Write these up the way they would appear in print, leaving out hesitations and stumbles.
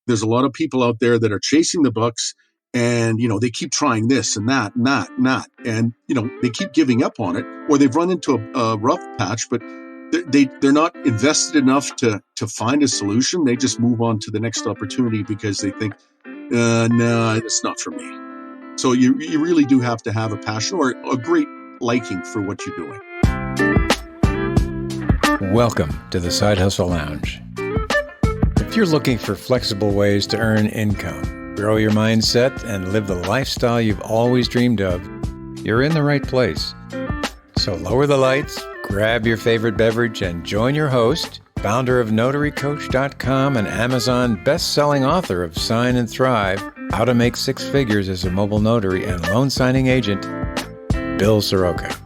there's a lot of people out there that are chasing the bucks, and, they keep trying this and that, and that, and that. And, they keep giving up on it, or they've run into a rough patch, but they're not invested enough to find a solution. They just move on to the next opportunity because they think, no, it's not for me. So you really do have to have a passion or a great liking for what you're doing. Welcome to the Sidehustle Lounge. If you're looking for flexible ways to earn income, grow your mindset, and live the lifestyle you've always dreamed of, you're in the right place. So lower the lights, grab your favorite beverage, and join your host, founder of NotaryCoach.com and Amazon best-selling author of Sign and Thrive, How to Make Six Figures as a Mobile Notary and Loan Signing Agent, Bill Soroka.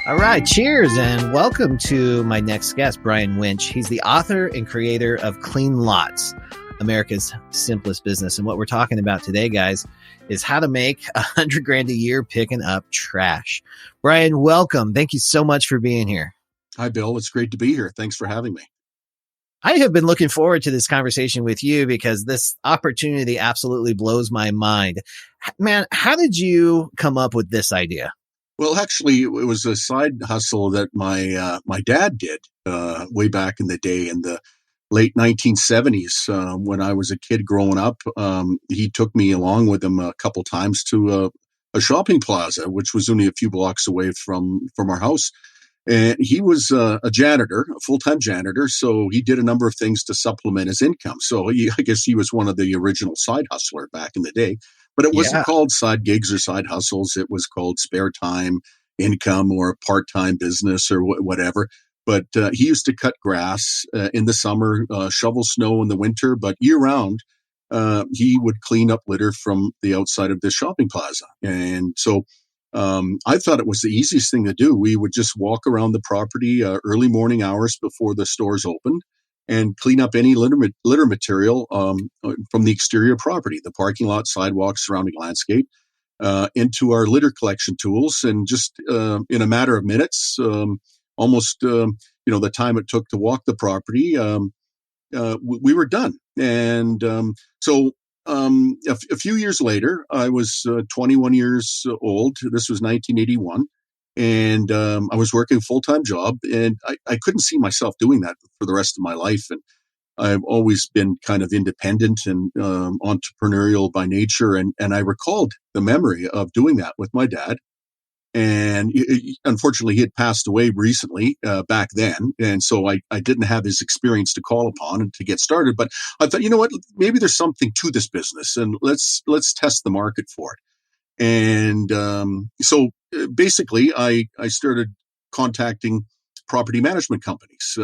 All right, cheers, and welcome to my next guest, Brian Winch. He's the author and creator of Clean Lots, America's simplest business. And what we're talking about today, guys, is how to make $100,000 a year picking up trash. Brian, welcome. Thank you so much for being here. Hi, Bill. It's great to be here. Thanks for having me. I have been looking forward to this conversation with you because this opportunity absolutely blows my mind. Man, how did you come up with this idea? Well, actually, it was a side hustle that my dad did way back in the day in the late 1970s. When I was a kid growing up, he took me along with him a couple times to a shopping plaza, which was only a few blocks away from our house. And he was a janitor, a full-time janitor, so he did a number of things to supplement his income. So I guess he was one of the original side hustler back in the day. But it wasn't called side gigs or side hustles. It was called spare time income or part-time business or whatever. But he used to cut grass in the summer, shovel snow in the winter, but year-round, he would clean up litter from the outside of the shopping plaza. And so I thought it was the easiest thing to do. We would just walk around the property early morning hours before the stores opened and clean up any litter material from the exterior property, the parking lot, sidewalks, surrounding landscape, into our litter collection tools. And just in a matter of minutes, almost the time it took to walk the property, we were done. And so a few years later, I was 21 years old. This was 1981. And I was working a full-time job, and I couldn't see myself doing that for the rest of my life. And I've always been kind of independent and entrepreneurial by nature. And I recalled the memory of doing that with my dad. And unfortunately, he had passed away recently back then. And so I didn't have his experience to call upon and to get started. But I thought, you know what, maybe there's something to this business, and let's test the market for it. And so basically, I started contacting property management companies.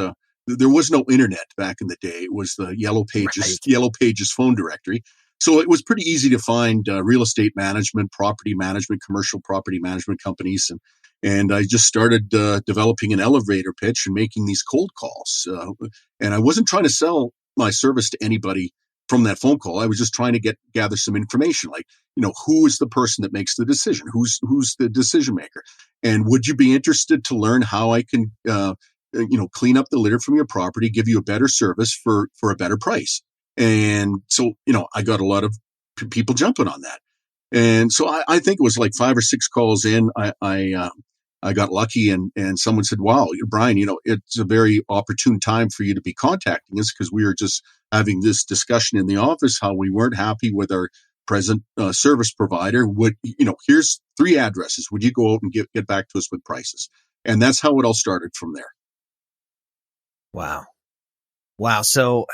There was no internet back in the day. It was the Yellow Pages phone directory. So it was pretty easy to find real estate management, property management, commercial property management companies. And I just started developing an elevator pitch and making these cold calls. And I wasn't trying to sell my service to anybody from that phone call. I was just trying to gather some information, like, who is the person that makes the decision? Who's the decision maker? And would you be interested to learn how I can, clean up the litter from your property, give you a better service for a better price? And so, I got a lot of people jumping on that. And so I think it was like 5 or 6 calls in. I got lucky, and someone said, "Wow, Brian, it's a very opportune time for you to be contacting us, because we were just having this discussion in the office how we weren't happy with our present service provider. Here's 3 addresses. Would you go out and get back to us with prices?" And that's how it all started from there. Wow. So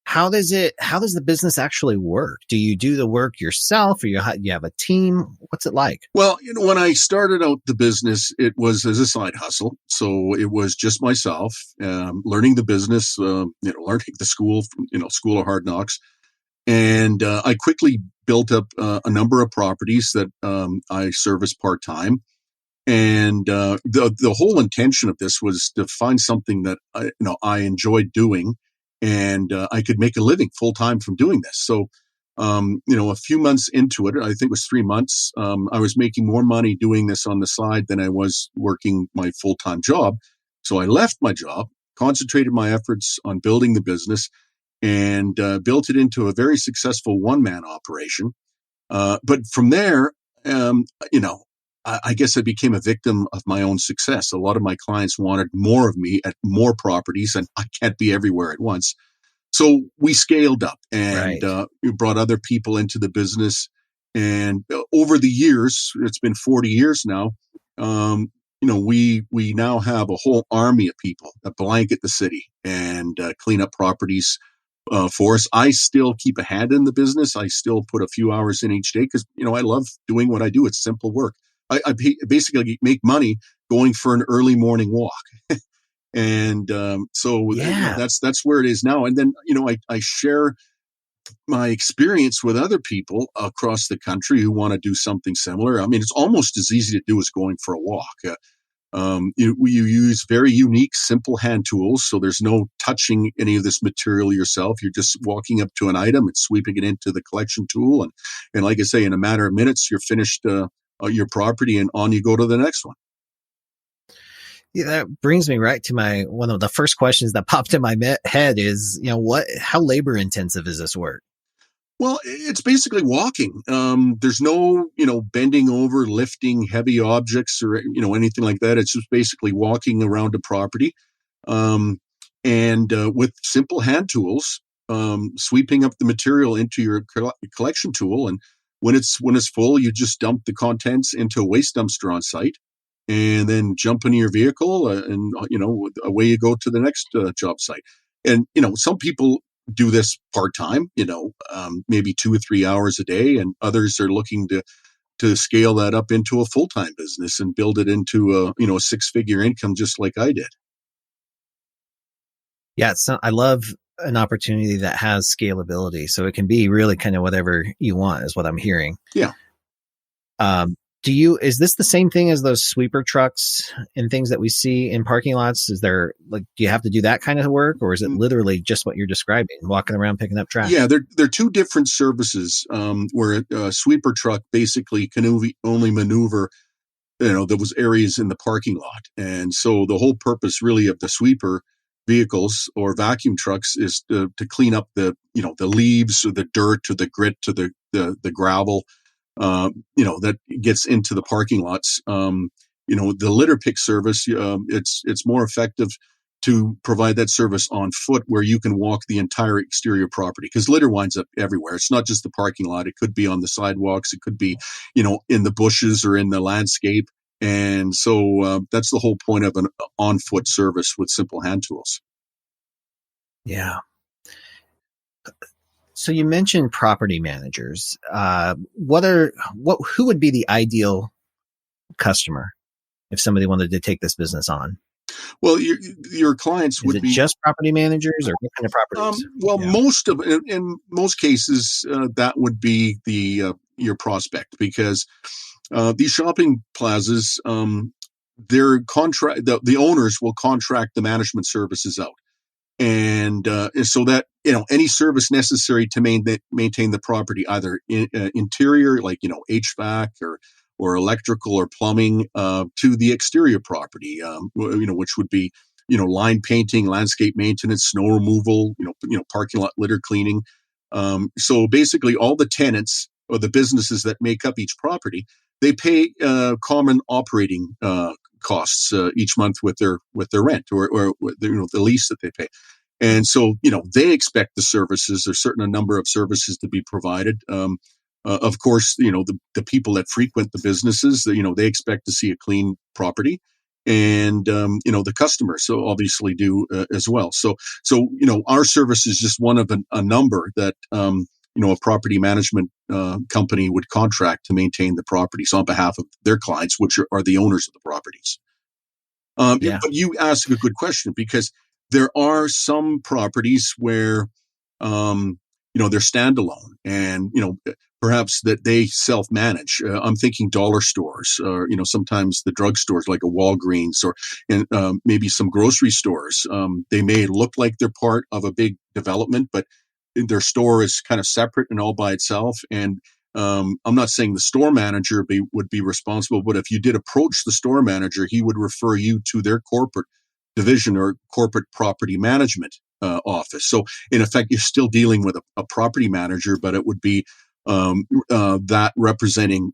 how does the business actually work? Do you do the work yourself, or you have a team? What's it like? Well, when I started out the business, it was as a side hustle. So it was just myself, learning the business, learning the school of hard knocks. And I quickly built up a number of properties that I service part-time. And the whole intention of this was to find something that I enjoyed doing, and I could make a living full time from doing this. So A few months into it, I think it was 3 months, I was making more money doing this on the side than I was working my full-time job. So I left my job, concentrated my efforts on building the business, and built it into a very successful one-man operation. But from there, I guess I became a victim of my own success. A lot of my clients wanted more of me at more properties, and I can't be everywhere at once. So we scaled up and Right. we brought other people into the business. And over the years, it's been 40 years now. We now have a whole army of people that blanket the city and clean up properties for us. I still keep a hand in the business. I still put a few hours in each day because, I love doing what I do. It's simple work. I basically make money going for an early morning walk. And Yeah. that's where it is now. And then, I share my experience with other people across the country who want to do something similar. I mean, it's almost as easy to do as going for a walk. You use very unique, simple hand tools. So there's no touching any of this material yourself. You're just walking up to an item and sweeping it into the collection tool. And like I say, in a matter of minutes, you're finished your property and on you go to the next one. Yeah, that brings me right to one of the first questions that popped in my head is, how labor intensive is this work? Well, it's basically walking. There's no, bending over, lifting heavy objects or, anything like that. It's just basically walking around a property. And with simple hand tools, sweeping up the material into your collection tool. And when it's full, you just dump the contents into a waste dumpster on site and then jump into your vehicle and, away you go to the next job site. And, some people do this part-time, maybe 2 or 3 hours a day, and others are looking to scale that up into a full-time business and build it into a six-figure income, just like I did. Yeah, I love an opportunity that has scalability, so it can be really kind of whatever you want, is what I'm hearing. Yeah. Is this the same thing as those sweeper trucks and things that we see in parking lots? Is there do you have to do that kind of work, or is it literally just what you're describing, walking around picking up trash? Yeah, they're two different services. Where a sweeper truck basically can only maneuver, those areas in the parking lot, and so the whole purpose really of the sweeper vehicles or vacuum trucks is to clean up the leaves or the dirt or the grit to the gravel. That gets into the parking lots. The litter pick service, it's more effective to provide that service on foot where you can walk the entire exterior property because litter winds up everywhere. It's not just the parking lot. It could be on the sidewalks. It could be, in the bushes or in the landscape. And so that's the whole point of an on-foot service with simple hand tools. Yeah. So you mentioned property managers. Who would be the ideal customer if somebody wanted to take this business on? Well, your clients would be just property managers, or what kind of properties? In most cases, that would be your prospect because these shopping plazas, their contract, the owners will contract the management services out. And so that, any service necessary to maintain the property, either interior, like, HVAC or electrical or plumbing, to the exterior property, which would be, line painting, landscape maintenance, snow removal, parking lot litter cleaning. So basically all the tenants or the businesses that make up each property, they pay common operating costs each month with their rent or the lease that they pay. And so, they expect the services, there's certain a number of services to be provided. Of course, the people that frequent the businesses, they expect to see a clean property. And, the customers so obviously do as well. So, our service is just one of a number that, a property management company would contract to maintain the properties on behalf of their clients, which are the owners of the properties. But you ask a good question because there are some properties where, they're standalone and, perhaps that they self-manage. I'm thinking dollar stores or, sometimes the drugstores like a Walgreens or maybe some grocery stores. They may look like they're part of a big development, but their store is kind of separate and all by itself. And I'm not saying the store manager would be responsible, but if you did approach the store manager, he would refer you to their corporate division or corporate property management office. So in effect, you're still dealing with a property manager, but it would be that representing,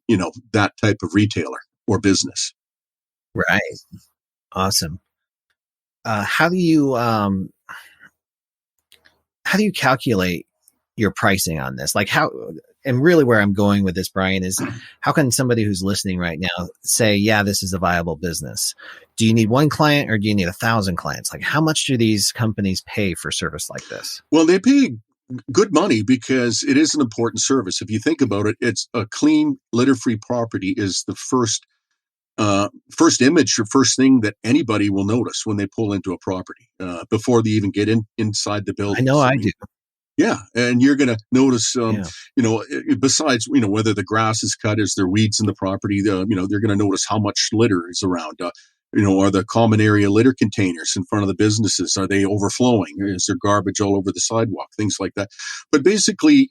that type of retailer or business. Right. Awesome. How do you calculate your pricing on this? Like and really where I'm going with this, Brian, is how can somebody who's listening right now say, yeah, this is a viable business? Do you need one client or do you need 1,000 clients? Like, how much do these companies pay for service like this? Well, they pay good money because it is an important service. If you think about it, it's a clean, litter-free property is the first image or first thing that anybody will notice when they pull into a property before they even get inside the building. I know I do. Yeah, and you're going to notice, besides, whether the grass is cut, is there weeds in the property, they're going to notice how much litter is around. Are the common area litter containers in front of the businesses, are they overflowing? Is there garbage all over the sidewalk? Things like that. But basically,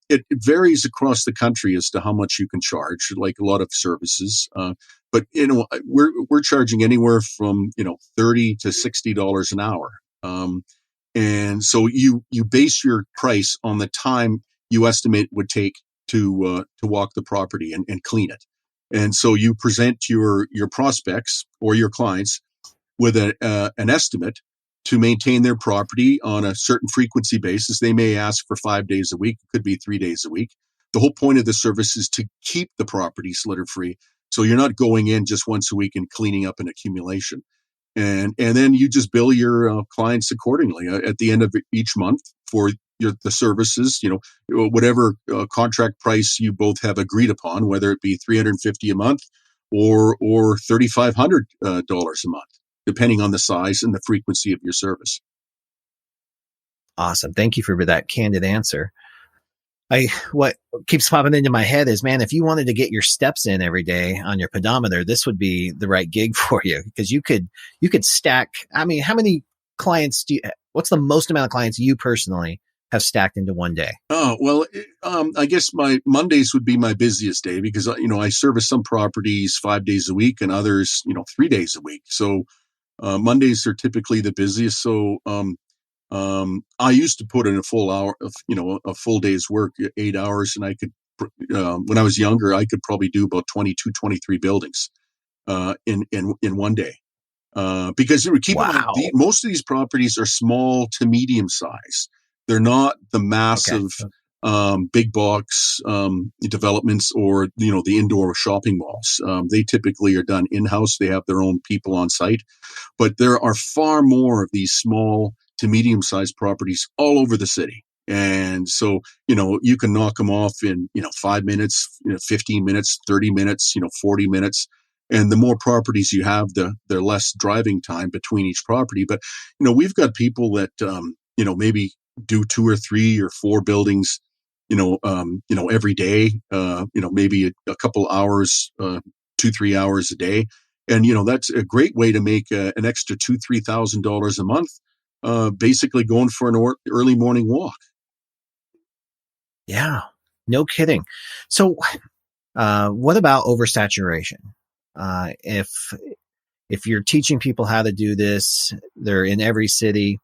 it varies across the country as to how much you can charge, like a lot of services. But we're charging anywhere from $30 to $60 an hour. And so you base your price on the time you estimate it would take to walk the property and clean it. And so you present your prospects or your clients with an estimate to maintain their property on a certain frequency basis. They may ask for 5 days a week. It could be 3 days a week. The whole point of the service is to keep the property litter free. So you're not going in just once a week and cleaning up an accumulation. And then you just bill your clients accordingly at the end of each month for the services, whatever contract price you both have agreed upon, whether it be $350 a month or $3,500 a month, depending on the size and the frequency of your service. Awesome. Thank you for that candid answer. What keeps popping into my head is, man, if you wanted to get your steps in every day on your pedometer, this would be the right gig for you, because you could stack. I mean, how many clients what's the most amount of clients you personally have stacked into one day? Oh, well, I guess my Mondays would be my busiest day because, I service some properties 5 days a week and others, 3 days a week. So Mondays are typically the busiest. So I used to put in a full hour of, a full day's work, 8 hours. And I could, when I was younger, I could probably do about 22, 23 buildings in one day. Because keep in mind, most of these properties are small to medium size. They're not the massive, big box developments or, the indoor shopping malls. They typically are done in-house. They have their own people on site. But there are far more of these small to medium-sized properties all over the city. And so, you can knock them off in, 5 minutes, 15 minutes, 30 minutes, 40 minutes. And the more properties you have, the less driving time between each property. But, we've got people that, maybe do 2 or 3 or 4 buildings, every day, maybe a couple hours, 2-3 hours a day. And, that's a great way to make an extra $2,000-$3,000 a month, basically going for an early morning walk. Yeah, no kidding. So what about oversaturation? If you're teaching people how to do this, they're in every city.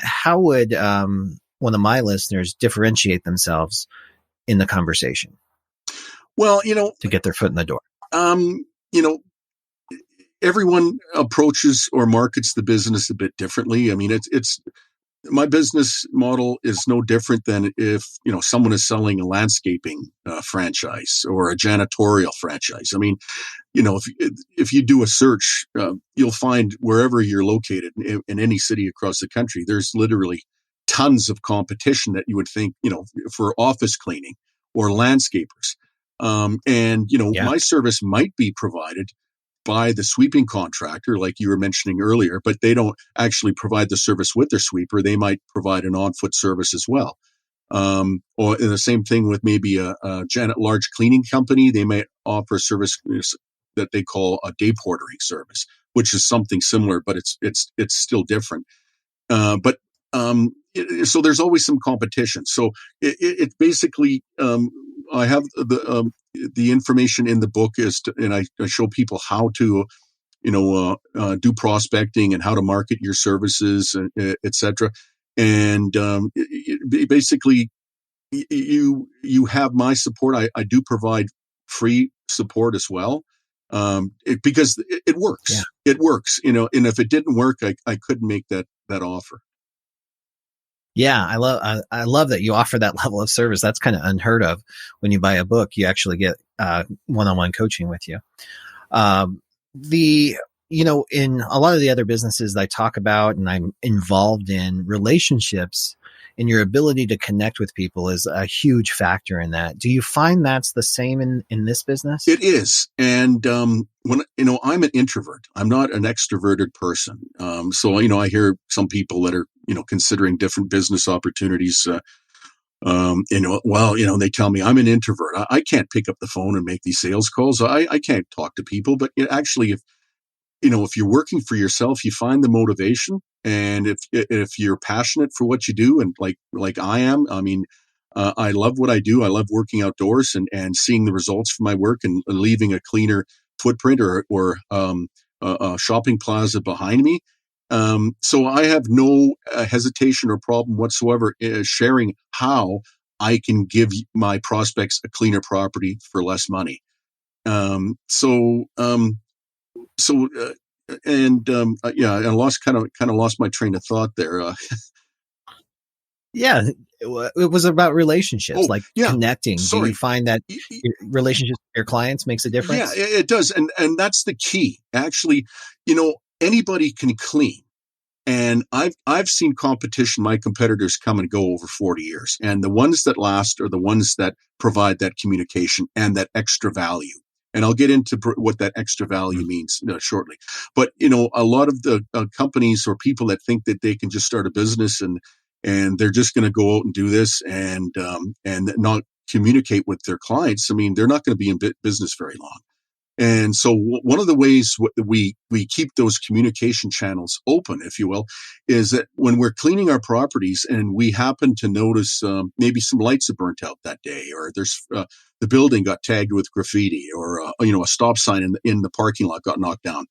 How would one of my listeners differentiate themselves in the conversation? Well, to get their foot in the door. Everyone approaches or markets the business a bit differently. I mean, it's my business model is no different than if, someone is selling a landscaping franchise or a janitorial franchise. I mean, if you do a search, you'll find wherever you're located in any city across the country, there's literally tons of competition that you would think, for office cleaning or landscapers. My service might be provided by the sweeping contractor, like you were mentioning earlier, but they don't actually provide the service with their sweeper. They might provide an on-foot service as well. Or the same thing with maybe a large cleaning company. They might offer a service that they call a day portering service, which is something similar, but it's still different. But so there's always some competition. So it basically, I have the information in the book and I show people how to, do prospecting and how to market your services, et cetera. And basically, you have my support. I do provide free support as well, because it works. Yeah. It works, and if it didn't work, I couldn't make that offer. Yeah, I love that you offer that level of service. That's kind of unheard of. When you buy a book, you actually get one-on-one coaching with you. In a lot of the other businesses that I talk about and I'm involved in, relationships and your ability to connect with people is a huge factor in that. Do you find that's the same in this business? It is. And when I'm an introvert, I'm not an extroverted person. So I hear some people that are considering different business opportunities. They tell me I'm an introvert. I can't pick up the phone and make these sales calls. I can't talk to people. But actually, if you're working for yourself, you find the motivation. And if you're passionate for what you do, and like I am, I mean, I love what I do. I love working outdoors and seeing the results from my work and leaving a cleaner footprint or a shopping plaza behind me. So I have no hesitation or problem whatsoever sharing how I can give my prospects a cleaner property for less money. I lost kind of lost my train of thought there. Yeah, it was about relationships, connecting. Sorry. Do you find that relationships with your clients makes a difference? Yeah, it does. And that's the key. Actually, anybody can clean. And I've seen competition, my competitors come and go over 40 years. And the ones that last are the ones that provide that communication and that extra value. And I'll get into what that extra value means shortly. But, a lot of the companies or people that think that they can just start a business and they're just going to go out and do this and not communicate with their clients. I mean, they're not going to be in business very long. And so one of the ways we keep those communication channels open, if you will, is that when we're cleaning our properties and we happen to notice maybe some lights are burnt out that day, or there's the building got tagged with graffiti, or a stop sign in the parking lot got knocked down,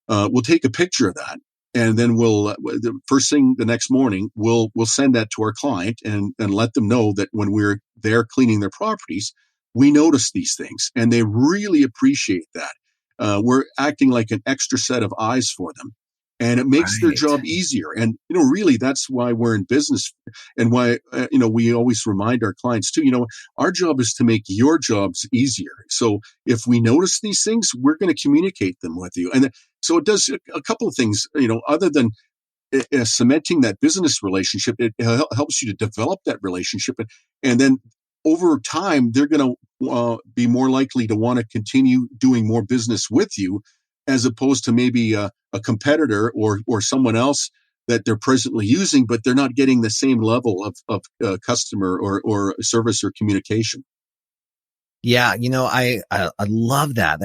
we'll take a picture of that. And then we'll the first thing the next morning, we'll send that to our client and let them know that when we're there cleaning their properties, we notice these things, and they really appreciate that. We're acting like an extra set of eyes for them, and it makes their job easier. And really, that's why we're in business, and why we always remind our clients too. Our job is to make your jobs easier. So if we notice these things, we're going to communicate them with you, and so it does a couple of things. Other than cementing that business relationship, it helps you to develop that relationship, and then over time, they're going to be more likely to want to continue doing more business with you, as opposed to maybe a competitor or someone else that they're presently using, but they're not getting the same level of customer or service or communication. Yeah, I love that.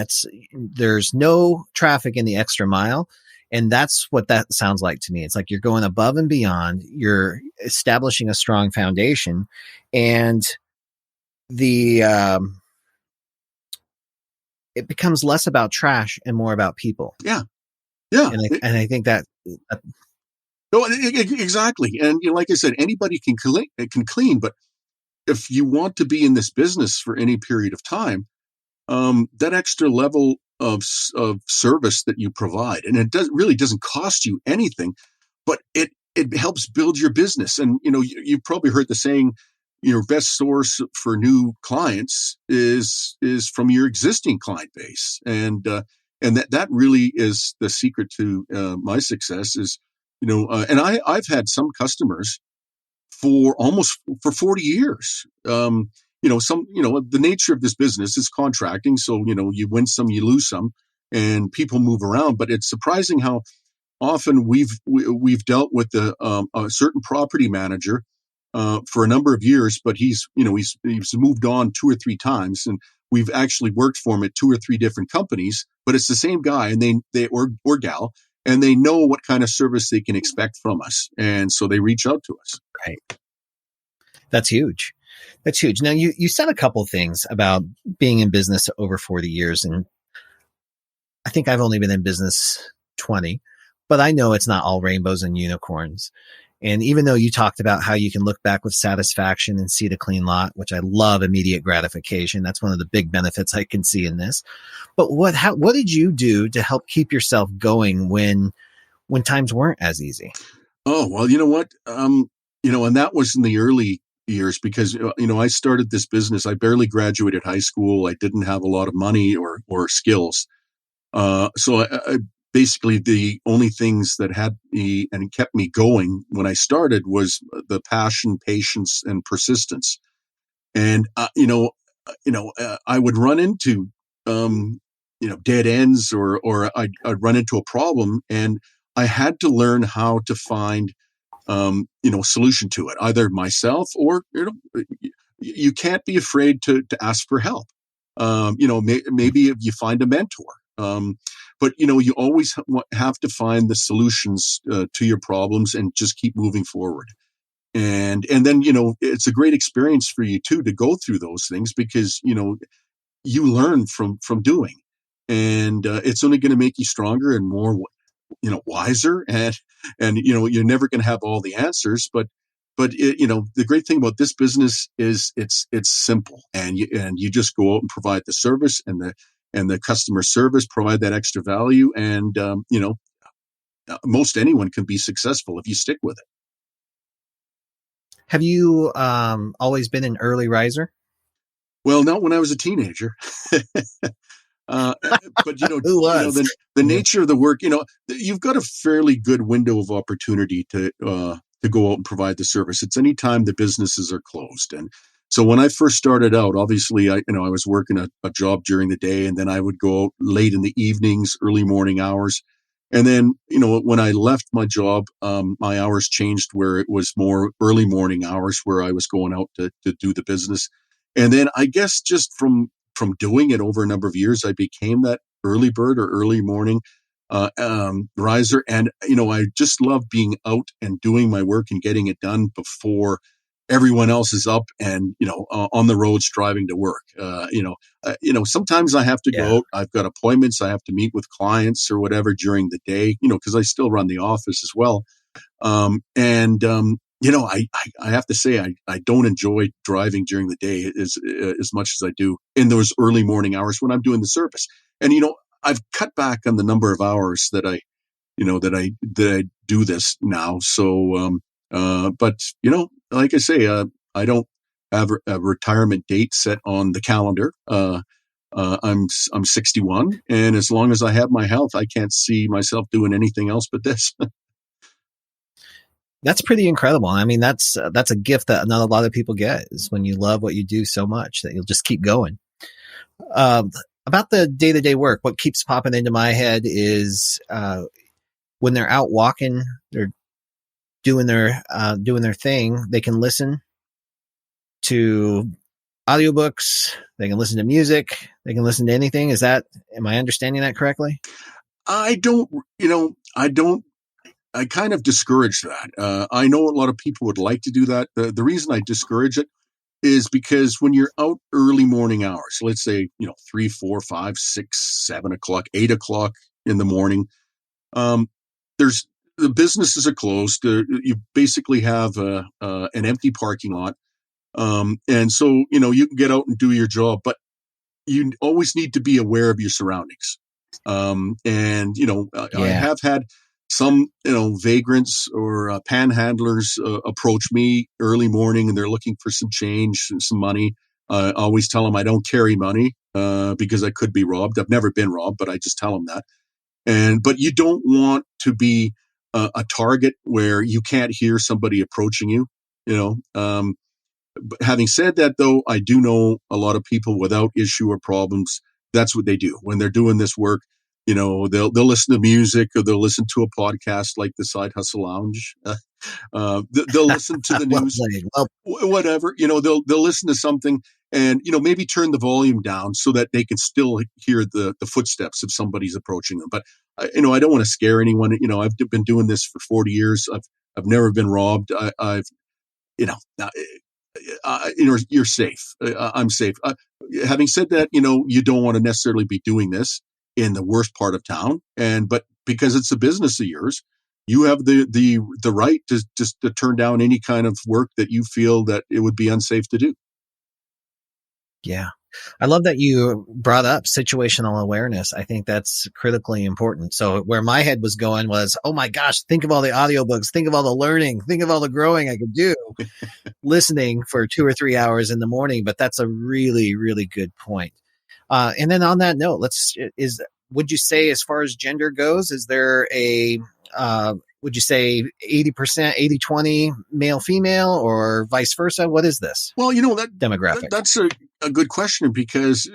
There's no traffic in the extra mile. And that's what that sounds like to me. It's like you're going above and beyond. You're establishing a strong foundation, and it becomes less about trash and more about people. Yeah. And I think that. No, exactly. And like I said, anybody can clean, but if you want to be in this business for any period of time, that extra level of service that you provide, and it really doesn't cost you anything, but it helps build your business. And you've probably heard the saying, your best source for new clients is from your existing client base, and that really is the secret to my success. Is and I've had some customers for 40 years. The nature of this business is contracting, so you win some, you lose some, and people move around. But it's surprising how often we've dealt with a certain property manager for a number of years, but he's moved on 2 or 3 times, and we've actually worked for him at 2 or 3 different companies. But it's the same guy, and they or gal, and they know what kind of service they can expect from us. And so they reach out to us. Right. That's huge. That's huge. Now you said a couple things about being in business over 40 years. And I think I've only been in business 20, but I know it's not all rainbows and unicorns. And even though you talked about how you can look back with satisfaction and see the clean lot, which I love, immediate gratification. That's one of the big benefits I can see in this. But what did you do to help keep yourself going when times weren't as easy? Oh, well, you know what? And that was in the early years because, I started this business. I barely graduated high school. I didn't have a lot of money or skills. So I basically the only things that had me and kept me going when I started was the passion, patience, and persistence. And, I would run into, dead ends or I'd run into a problem, and I had to learn how to find, a solution to it, either myself or, you can't be afraid to ask for help. Maybe if you find a mentor. But you always have to find the solutions to your problems and just keep moving forward. And then it's a great experience for you too to go through those things because you learn from doing, and it's only going to make you stronger and more wiser. And you're never going to have all the answers, but the great thing about this business is it's simple, and you just go out and provide the service and the customer service, provide that extra value. And, most anyone can be successful if you stick with it. Have you always been an early riser? Well, not when I was a teenager. But, Who was? The nature of the work, you've got a fairly good window of opportunity to go out and provide the service. It's any time the businesses are closed. And so when I first started out, obviously, I was working a job during the day, and then I would go out late in the evenings, early morning hours. And then, when I left my job, my hours changed where it was more early morning hours where I was going out to do the business. And then I guess just from doing it over a number of years, I became that early bird or early morning riser. And, I just love being out and doing my work and getting it done before everyone else is up and, on the roads driving to work. Sometimes I have to go out. I've got appointments. I have to meet with clients or whatever during the day, because I still run the office as well. I have to say, I don't enjoy driving during the day as much as I do in those early morning hours when I'm doing the service. And, I've cut back on the number of hours that I do this now. So, but like I say, I don't have a retirement date set on the calendar. I'm 61, and as long as I have my health, I can't see myself doing anything else but this. That's pretty incredible. I mean, that's a gift that not a lot of people get, is when you love what you do so much that you'll just keep going. About the day-to-day work, what keeps popping into my head is when they're out walking, they're doing their thing, they can listen to audiobooks, they can listen to music, they can listen to anything. Am I understanding that correctly? I kind of discourage that. I know a lot of people would like to do that. The reason I discourage it is because when you're out early morning hours, let's say, 3, 4, 5, 6, 7 o'clock, 8 o'clock in the morning, the businesses are closed. You basically have an empty parking lot. And so, you can get out and do your job, but you always need to be aware of your surroundings. I have had some, vagrants or panhandlers approach me early morning, and they're looking for some change, some money. I always tell them I don't carry money because I could be robbed. I've never been robbed, but I just tell them that. But you don't want to be a target where you can't hear somebody approaching you. But having said that, though, I do know a lot of people without issue or problems. That's what they do when they're doing this work. They'll listen to music, or they'll listen to a podcast like the Sidehustle Lounge. They'll listen to the news, whatever. They'll listen to something, and maybe turn the volume down so that they can still hear the footsteps if somebody's approaching them. But I don't want to scare anyone. I've been doing this for 40 years. I've never been robbed. I've you know uh, you're safe. I'm safe. Having said that, you don't want to necessarily be doing this in the worst part of town, but because it's a business of yours, you have the right to just to turn down any kind of work that you feel that it would be unsafe to do. Yeah. I love that you brought up situational awareness. I think that's critically important. So where my head was going was, oh my gosh, think of all the audiobooks, think of all the learning, think of all the growing I could do listening for 2 or 3 hours in the morning. But that's a really, really good point. And then on that note, would you say, as far as gender goes, is there would you say 80%, 80-20 male, female, or vice versa? What is this? Well, that demographic. That's a good question, because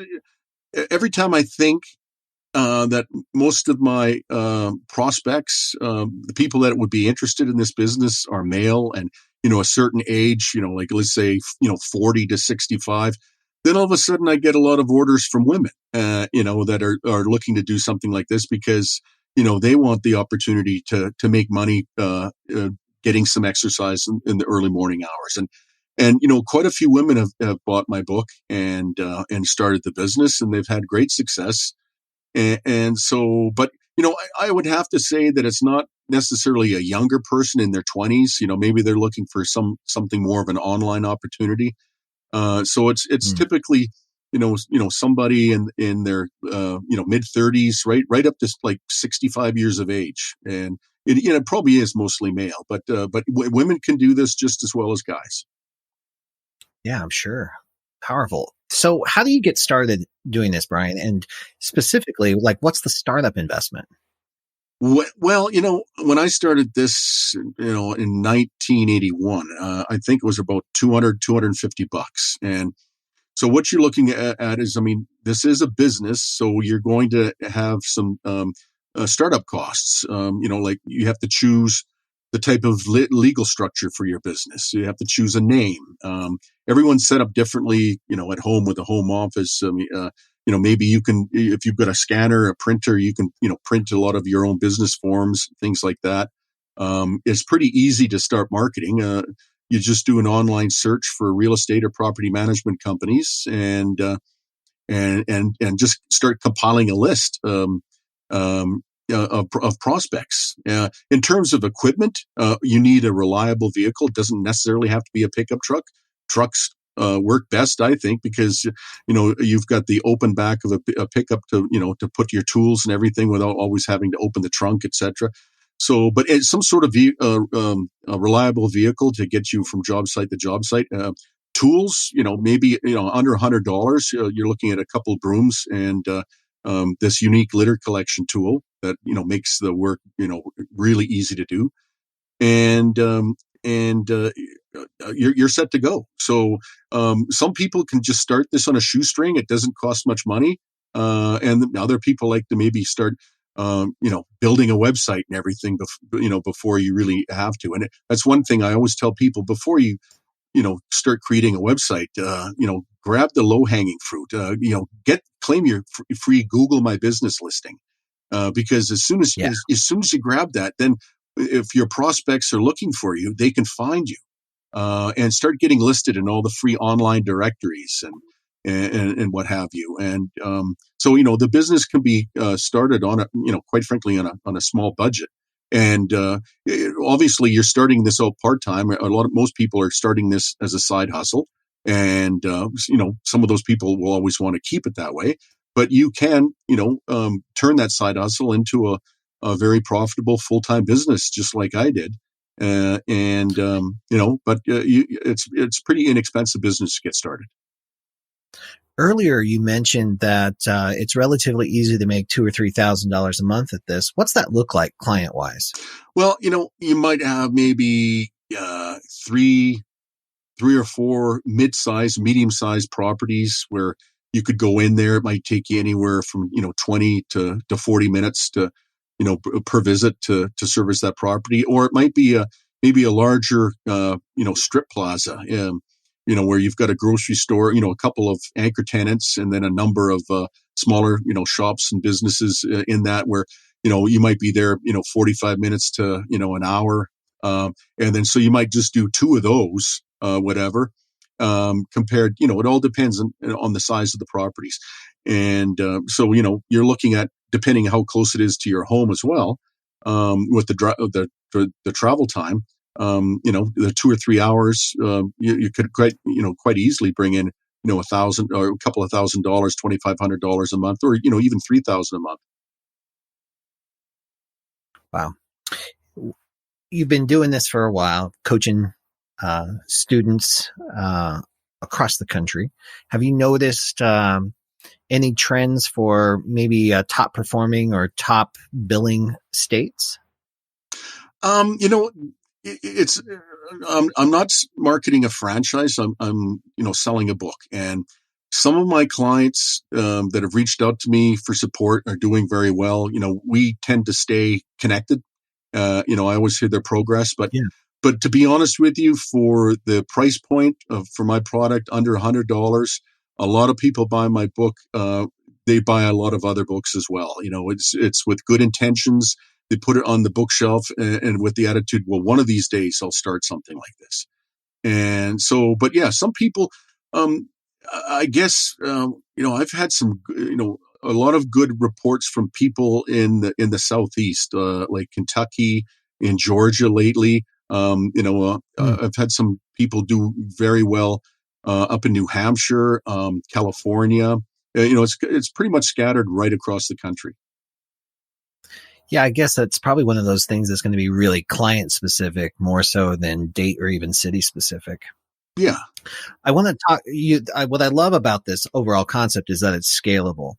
every time I think that most of my prospects, the people that would be interested in this business, are male and, a certain age, like let's say, 40 to 65, then all of a sudden I get a lot of orders from women, that are looking to do something like this because, they want the opportunity to make money, getting some exercise in the early morning hours. And quite a few women have bought my book and started the business, and they've had great success. And so, but I would have to say that it's not necessarily a younger person in their 20s. Maybe they're looking for something more of an online opportunity. So it's typically somebody in their mid 30s, right up to like 65 years of age, and it probably is mostly male, but women can do this just as well as guys. Yeah, I'm sure. Powerful. So how do you get started doing this, Brian? And specifically, like, what's the startup investment? Well, when I started this, in 1981, I think it was about $250. And so what you're looking at is, this is a business, so you're going to have some startup costs. Like you have to choose the type of legal structure for your business. So you have to choose a name. Everyone's set up differently, at home with a home office. Maybe you can, if you've got a scanner, a printer, you can, print a lot of your own business forms, things like that. It's pretty easy to start marketing. You just do an online search for real estate or property management companies, and just start compiling a list of prospects. In terms of equipment, you need a reliable vehicle. It doesn't necessarily have to be a pickup truck. Trucks work best, I think, because you've got the open back of a pickup to put your tools and everything without always having to open the trunk, etc. So, but it's some sort of a reliable vehicle to get you from job site to job site. Tools, maybe under $100. You're looking at a couple brooms and this unique litter collection tool that makes the work really easy to do, and you're set to go. So some people can just start this on a shoestring. It doesn't cost much money, and other people like to maybe start building a website and everything before you really have to. And that's one thing I always tell people: before you start creating a website, grab the low hanging fruit, claim your free Google My Business listing. Because as soon as you grab that, then if your prospects are looking for you, they can find you, and start getting listed in all the free online directories and what have you. And so the business can be started on quite frankly on a small budget. And obviously, you're starting this out part time. Most people are starting this as a side hustle, and some of those people will always want to keep it that way. But you can, turn that side hustle into a very profitable full-time business, just like I did. But it's pretty inexpensive business to get started. Earlier, you mentioned that it's relatively easy to make $2,000 or $3,000 a month at this. What's that look like client-wise? Well, you might have maybe three or four mid-sized, medium-sized properties where you could go in there. It might take you anywhere from 20 to 40 minutes to per visit to service that property, or it might be maybe a larger strip plaza. where you've got a grocery store, a couple of anchor tenants, and then a number of smaller, shops and businesses in that where, you might be there, 45 minutes to, an hour. And then so you might just do two of those, whatever, compared, it all depends on the size of the properties. And so, you're looking at, depending how close it is to your home as well, with the travel time, the 2 or 3 hours, you could quite easily bring in, $1,000 or a couple of $1,000, $2,500 a month, or, even $3,000 a month. Wow. You've been doing this for a while, coaching students across the country. Have you noticed any trends for maybe top performing or top billing states? It's I'm not marketing a franchise. I'm selling a book, and some of my clients that have reached out to me for support are doing very well. We tend to stay connected. I always hear their progress, but to be honest with you, for the price point for my product under $100, a lot of people buy my book. They buy a lot of other books as well. It's with good intentions. They put it on the bookshelf and with the attitude, well, one of these days I'll start something like this. And so, but yeah, some people, I guess, I've had some, a lot of good reports from people in the Southeast, like Kentucky and Georgia lately. I've had some people do very well up in New Hampshire, California. It's pretty much scattered right across the country. Yeah, I guess that's probably one of those things that's going to be really client specific more so than date or even city specific. Yeah. I want to talk what I love about this overall concept is that it's scalable.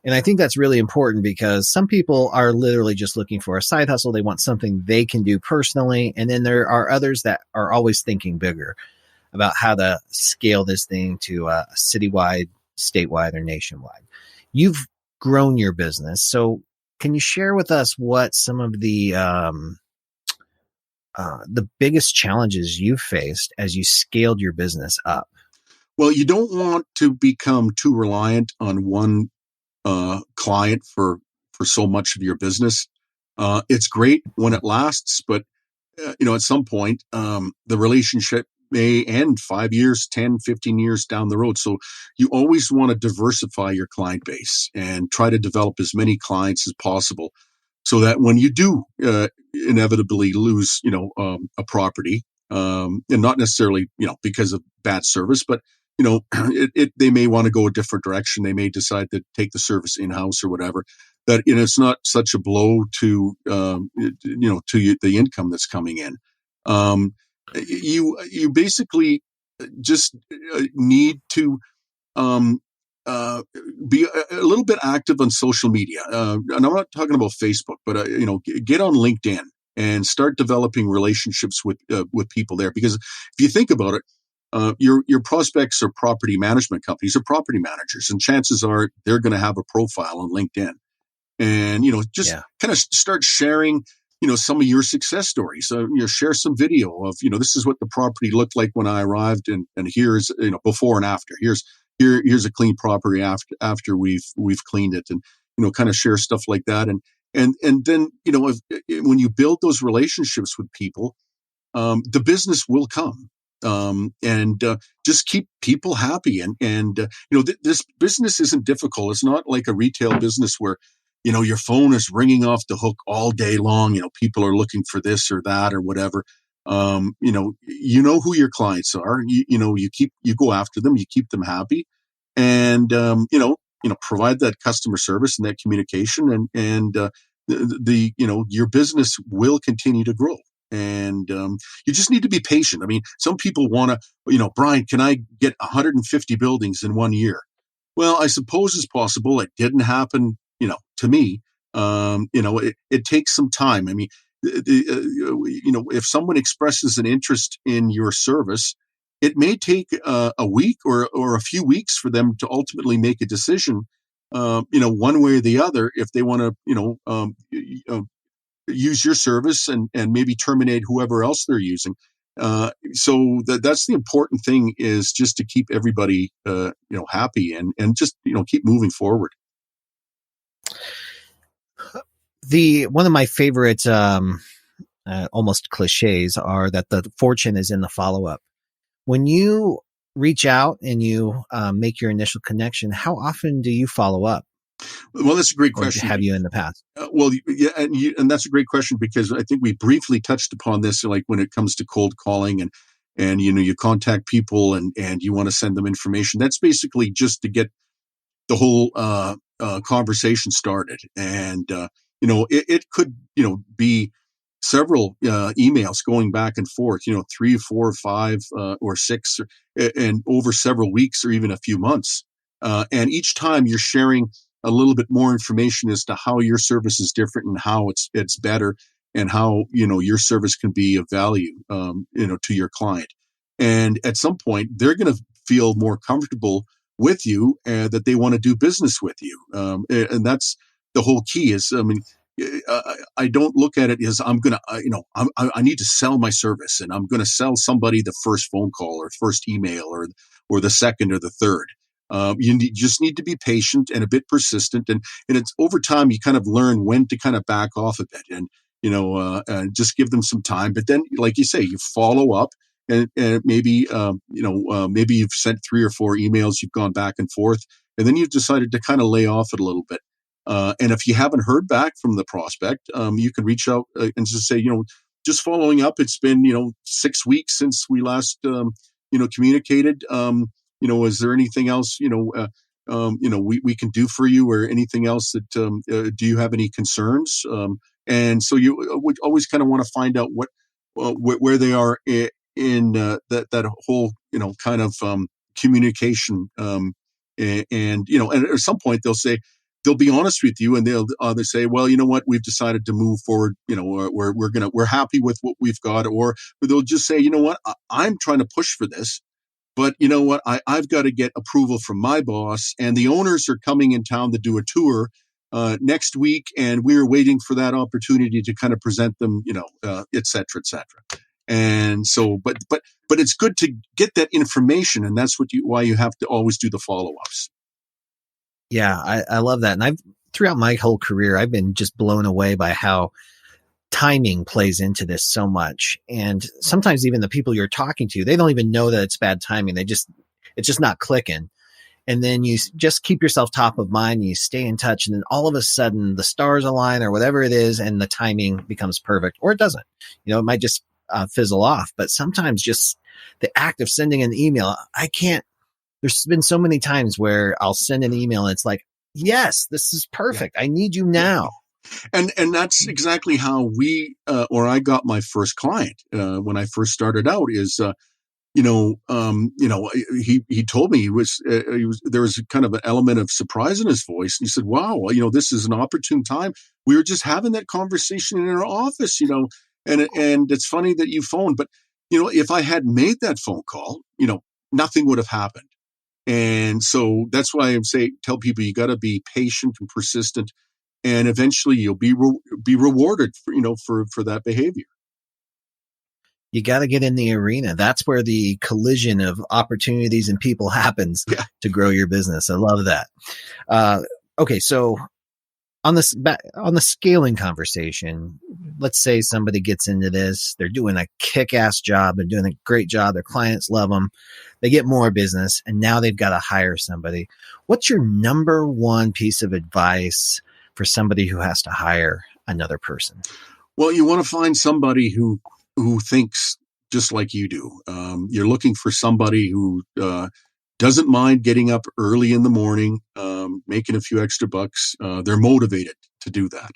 And I think that's really important because some people are literally just looking for a side hustle. They want something they can do personally. And then there are others that are always thinking bigger about how to scale this thing to a citywide, statewide, or nationwide. You've grown your business. So can you share with us what some of the biggest challenges you faced as you scaled your business up? Well, you don't want to become too reliant on one client for so much of your business. It's great when it lasts, but at some point, the relationship may end 5 years, 10, 15 years down the road. So you always want to diversify your client base and try to develop as many clients as possible so that when you do inevitably lose, a property, and not necessarily, because of bad service, but they may want to go a different direction. They may decide to take the service in-house or whatever. That it's not such a blow to the income that's coming in. You basically just need to be a little bit active on social media. And I'm not talking about Facebook, but get on LinkedIn and start developing relationships with people there. Because if you think about it, your prospects are property management companies or property managers, and chances are they're going to have a profile on LinkedIn. And kind of start sharing some of your success stories. So share some video of this is what the property looked like when I arrived, and here's before and after. Here's a clean property after we've cleaned it, and kind of share stuff like that. And then when you build those relationships with people, the business will come. And just keep people happy. And this business isn't difficult. It's not like a retail business where, your phone is ringing off the hook all day long. People are looking for this or that or whatever. You know who your clients are. You go after them, you keep them happy, and, provide that customer service and that communication, and your business will continue to grow. And you just need to be patient. I mean, some people want to, Brian, can I get 150 buildings in 1 year? Well, I suppose it's possible. It didn't happen, to me. It takes some time. I mean, if someone expresses an interest in your service, it may take a week or a few weeks for them to ultimately make a decision, one way or the other, if they want to, use your service and maybe terminate whoever else they're using. So that's the important thing, is just to keep everybody, happy, and just, keep moving forward. One of my favorite, almost cliches are that the fortune is in the follow-up. When you reach out and you make your initial connection, how often do you follow up? Well, that's a great Or question. have you in the past? Yeah, and that's a great question, because I think we briefly touched upon this, like when it comes to cold calling, and you contact people, and you want to send them information. That's basically just to get the whole conversation started, and it could be several emails going back and forth, 3, 4, 5, or 6, and over several weeks or even a few months. And each time you're sharing a little bit more information as to how your service is different, and how it's better, and how your service can be of value, to your client. And at some point, they're going to feel more comfortable with you, and that they want to do business with you. And that's the whole key. Is, I mean, I don't look at it as I'm going to, I need to sell my service, and I'm going to sell somebody the first phone call or first email, or the second or the third. Just need to be patient and a bit persistent, and it's over time you kind of learn when to kind of back off a bit, and just give them some time. But then, like you say, you follow up, and maybe maybe you've sent 3 or 4 emails, you've gone back and forth, and then you've decided to kind of lay off it a little bit. And if you haven't heard back from the prospect, you can reach out and just say, just following up. It's been 6 weeks since we last communicated. Is there anything else we can do for you, or anything else that do you have any concerns? And so you would always kind of want to find out where they are in that whole kind of communication. And at some point they'll be honest with you, and they'll either say, well, you know what, we've decided to move forward, we're happy with what we've got, or they'll just say, you know what, I'm trying to push for this, but you know what, I've got to get approval from my boss, and the owners are coming in town to do a tour next week, and we're waiting for that opportunity to kind of present them, et cetera, et cetera. And so, but it's good to get that information, and that's why you have to always do the follow-ups. Yeah, I love that. And throughout my whole career, I've been just blown away by how timing plays into this so much. And sometimes even the people you're talking to, they don't even know that it's bad timing. It's just not clicking. And then you just keep yourself top of mind, and you stay in touch. And then all of a sudden the stars align, or whatever it is, and the timing becomes perfect, or it doesn't. It might just fizzle off. But sometimes just the act of sending an email, there's been so many times where I'll send an email and it's like, yes, this is perfect. I need you now. And that's exactly how I got my first client when I first started out. Is he told me there was kind of an element of surprise in his voice, and he said, "Wow, this is an opportune time. We were just having that conversation in our office, and it's funny that you phoned, but if I had made that phone call, nothing would have happened." And so that's why tell people you got to be patient and persistent, and eventually you'll be rewarded for that behavior. You got to get in the arena. That's where the collision of opportunities and people happens to grow your business. I love that. Okay, so on the scaling conversation, let's say somebody gets into this. They're doing a kick-ass job. They're doing a great job. Their clients love them. They get more business, and now they've got to hire somebody. What's your number one piece of advice for somebody who has to hire another person? Well, you want to find somebody who thinks just like you do. You're looking for somebody who doesn't mind getting up early in the morning, making a few extra bucks. They're motivated to do that.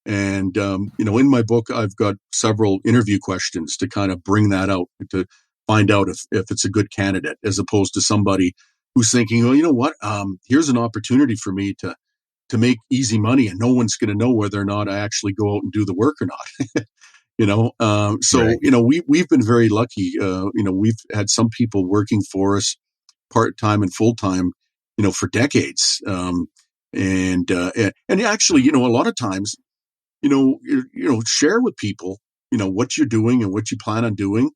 And, in my book, I've got several interview questions to kind of bring that out, to find out if it's a good candidate, as opposed to somebody who's thinking, well, you know what, here's an opportunity for me to make easy money, and no one's going to know whether or not I actually go out and do the work or not. Right. We've been very lucky. We've had some people working for us part-time and full-time, for decades. And actually, a lot of times, share with people, what you're doing and what you plan on doing.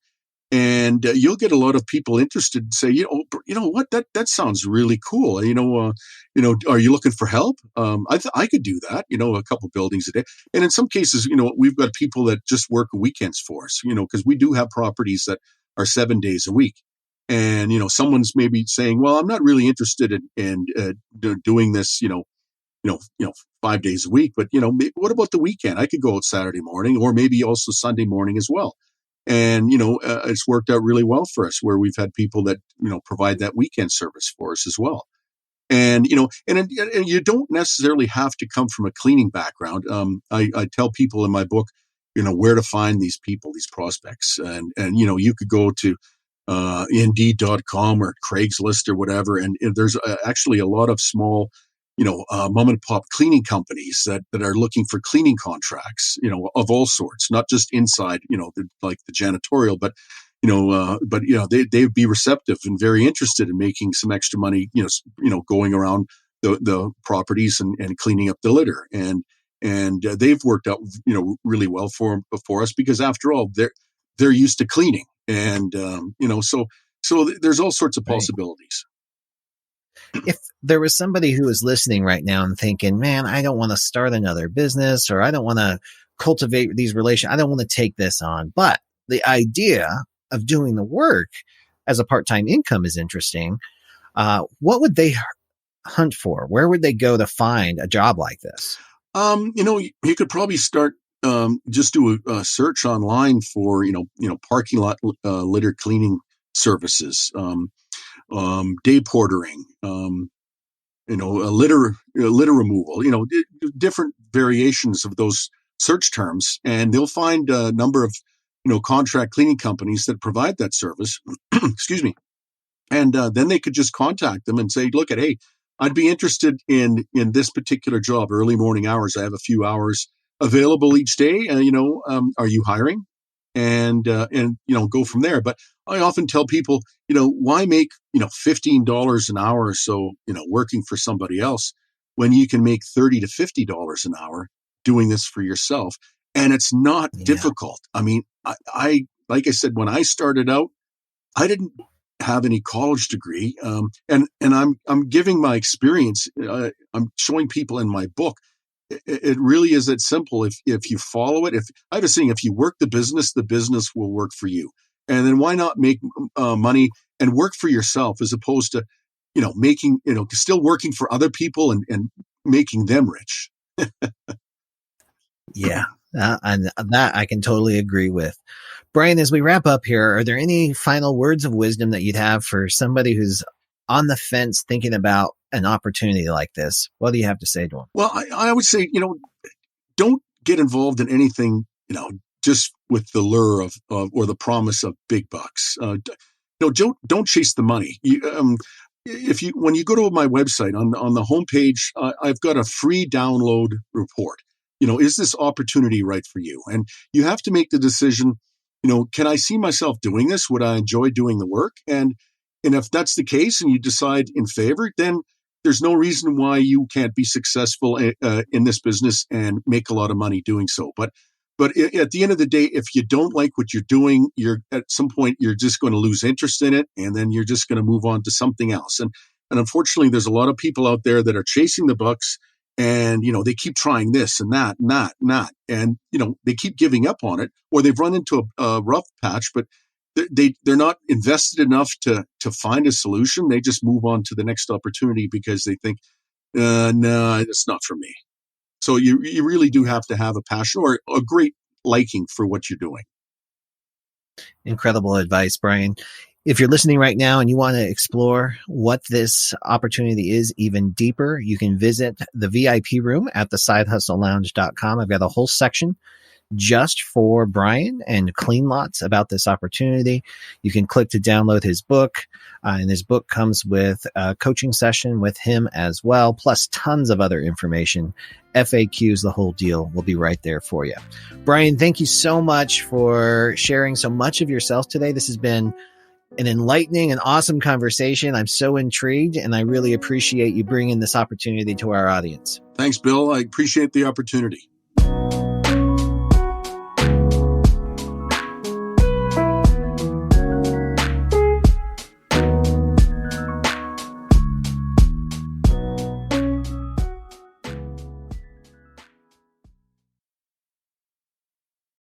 And you'll get a lot of people interested and say, you know what, that sounds really cool. Are you looking for help? I could do that. A couple buildings a day, and in some cases, we've got people that just work weekends for us. Because we do have properties that are 7 days a week, and someone's maybe saying, well, I'm not really interested in doing this. 5 days a week, but maybe, what about the weekend? I could go out Saturday morning, or maybe also Sunday morning as well. And, it's worked out really well for us, where we've had people that, provide that weekend service for us as well. And, and you don't necessarily have to come from a cleaning background. I tell people in my book, where to find these people, these prospects. And you could go to Indeed.com or Craigslist or whatever. And there's actually a lot of small, mom and pop cleaning companies that are looking for cleaning contracts, of all sorts, not just inside, like the janitorial, but they'd be receptive and very interested in making some extra money, going around the properties and cleaning up the litter. And they've worked out, really well for us, because after all, they're used to cleaning. And, so there's all sorts of possibilities. If there was somebody who is listening right now and thinking, man, I don't want to start another business, or I don't want to cultivate these relations, I don't want to take this on, but the idea of doing the work as a part-time income is interesting, what would they hunt for? Where would they go to find a job like this? You could probably start, just do a search online for, parking lot litter cleaning services, day portering, litter removal, different variations of those search terms, and they'll find a number of, contract cleaning companies that provide that service. Excuse me. And then they could just contact them and say, look, hey, I'd be interested in this particular job, early morning hours. I have a few hours available each day. Are you hiring? And go from there. But I often tell people, why make, $15 an hour or so, working for somebody else, when you can make $30 to $50 an hour doing this for yourself. And it's not difficult. I mean, I like I said, when I started out, I didn't have any college degree. And I'm giving my experience. I'm showing people in my book. It really is that simple. If you follow it, if I have a saying, if you work the business will work for you. And then why not make money and work for yourself, as opposed to, making, still working for other people and making them rich. Yeah. And that I can totally agree with. Brian, as we wrap up here, are there any final words of wisdom that you'd have for somebody who's on the fence thinking about an opportunity like this? What do you have to say to them? Well, I would say, don't get involved in anything, just with the lure of or the promise of big bucks. Don't chase the money. When you go to my website on the homepage, I've got a free download report. Is this opportunity right for you? And you have to make the decision, can I see myself doing this? Would I enjoy doing the work? And if that's the case and you decide in favor, then there's no reason why you can't be successful in this business and make a lot of money doing so. But at the end of the day, if you don't like what you're doing, at some point you're just going to lose interest in it, and then you're just going to move on to something else. And unfortunately, there's a lot of people out there that are chasing the bucks, and they keep trying this and that, and they keep giving up on it, or they've run into a rough patch, but they're not invested enough to find a solution. They just move on to the next opportunity because they think, no, it's not for me. So you really do have to have a passion or a great liking for what you're doing. Incredible advice, Brian. If you're listening right now and you want to explore what this opportunity is even deeper, you can visit the VIP room at the sidehustlelounge.com. I've got a whole section just for Brian and Clean Lots about this opportunity. You can click to download his book, and his book comes with a coaching session with him as well, plus tons of other information, FAQs, the whole deal will be right there for you. Brian, thank you so much for sharing so much of yourself today. This has been an enlightening and awesome conversation. I'm so intrigued, and I really appreciate you bringing this opportunity to our audience. Thanks, Bill. I appreciate the opportunity.